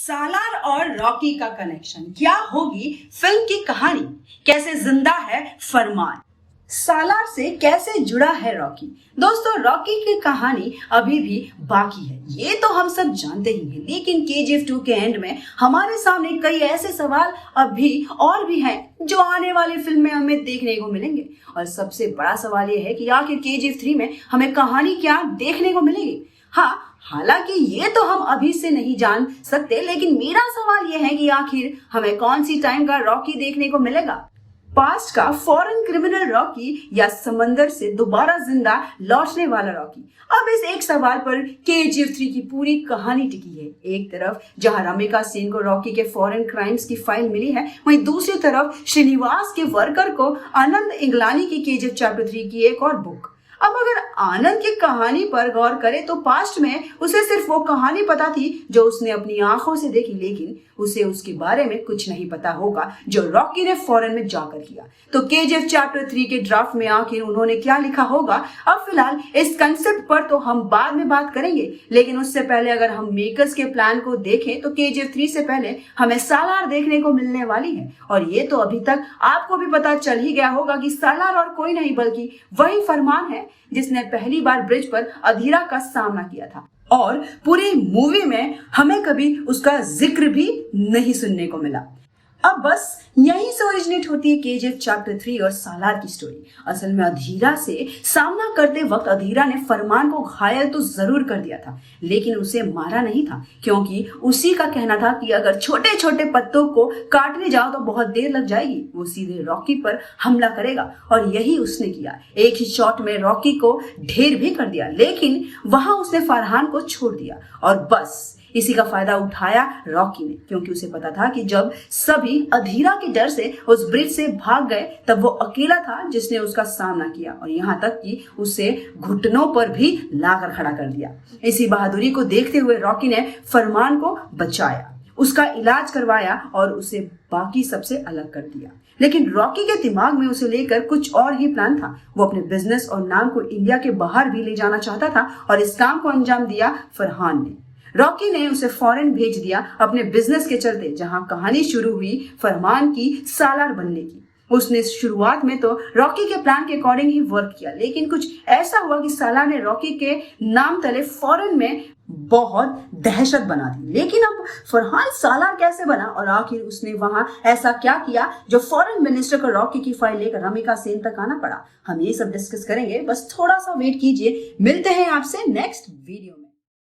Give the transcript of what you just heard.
सालार और रॉकी का कनेक्शन, क्या होगी फिल्म की कहानी, कैसे जिंदा है फरमान, सालार से कैसे जुड़ा है रॉकी। दोस्तों, रॉकी की कहानी अभी भी बाकी है, ये तो हम सब जानते ही हैं, लेकिन केजीएफ 2 के एंड में हमारे सामने कई ऐसे सवाल अभी और भी हैं जो आने वाली फिल्म में हमें देखने को मिलेंगे। और सबसे बड़ा सवाल ये है कि आखिर केजीएफ 3 में हमें कहानी क्या देखने को मिलेगी। हाँ, हालांकि ये तो हम अभी से नहीं जान सकते, लेकिन मेरा सवाल ये है कि आखिर हमें कौन सी टाइम का रॉकी देखने को मिलेगा, पास्ट का फॉरेन क्रिमिनल रॉकी या समंदर से दोबारा जिंदा लौटने वाला रॉकी। अब इस एक सवाल पर केजीएफ 3 की पूरी कहानी टिकी है। एक तरफ जहां रमिका सेन को रॉकी के फॉरेन क्राइम्स की फाइल मिली है, वहीं दूसरी तरफ श्रीनिवास के वर्कर को आनंद इंगलानी की केजीएफ चैप्टर 3 की एक और बुक। अब अगर आनंद की कहानी पर गौर करें तो पास्ट में उसे सिर्फ वो कहानी पता थी जो उसने अपनी आंखों से देखी, लेकिन उसे उसके बारे में कुछ नहीं पता होगा जो रॉकी ने फॉरेन में जाकर किया। तो केजीएफ चैप्टर 3 के ड्राफ्ट में आखिर उन्होंने क्या लिखा होगा, अब फिलहाल इस कंसेप्ट पर तो हम बाद में बात करेंगे, लेकिन उससे पहले अगर हम मेकर्स के प्लान को देखें तो केजीएफ 3 से पहले हमें सालार देखने को मिलने वाली है। और ये तो अभी तक आपको भी पता चल ही गया होगा कि सालार और कोई नहीं बल्कि वही फरमान है जिसने पहली बार ब्रिज पर अधीरा का सामना किया था, और पूरी मूवी में हमें कभी उसका जिक्र भी नहीं सुनने को मिला। अब बस यहीं से ओरिजिनेट होती है केजीएफ चैप्टर 3 और सालार की स्टोरी। असल में अधीरा से सामना करते वक्त अधीरा ने फरमान को घायल तो जरूर कर दिया था, लेकिन उसे मारा नहीं था, क्योंकि उसी का कहना था कि अगर छोटे छोटे पत्तों को काटने जाओ तो बहुत देर लग जाएगी, वो सीधे रॉकी पर हमला करेगा। और यही उसने किया, एक ही शॉट में रॉकी को ढेर भी कर दिया, लेकिन वहां उसने फरहान को छोड़ दिया। और बस इसी का फायदा उठाया रॉकी ने, क्योंकि उसे पता था कि जब सभी अधीरा के डर से उस ब्रिज से भाग गए तब वो अकेला था जिसने उसका सामना किया, और यहाँ तक कि उसे घुटनों पर भी लाकर खड़ा कर दिया। इसी बहादुरी को देखते हुए रॉकी ने फरमान को बचाया, उसका इलाज करवाया और उसे बाकी सबसे अलग कर दिया। लेकिन रॉकी के दिमाग में उसे लेकर कुछ और ही प्लान था। वो अपने बिजनेस और नाम को इंडिया के बाहर भी ले जाना चाहता था, और इस काम को अंजाम दिया फरहान ने। रॉकी ने उसे फॉरेन भेज दिया अपने बिजनेस के चलते, जहां कहानी शुरू हुई फरमान की सालार बनने की। उसने शुरुआत में तो रॉकी के प्लान के अकॉर्डिंग ही वर्क किया, लेकिन कुछ ऐसा हुआ कि सालार ने रॉकी के नाम तले फॉरेन में बहुत दहशत बना दी। लेकिन अब फरहान सालार कैसे बना, और आखिर उसने वहां ऐसा क्या किया जो फॉरेन मिनिस्टर को रॉकी की फाइल लेकर रमिका सेन तक आना पड़ा। हम ये सब डिस्कस करेंगे, बस थोड़ा सा वेट कीजिए, मिलते हैं आपसे नेक्स्ट वीडियो में।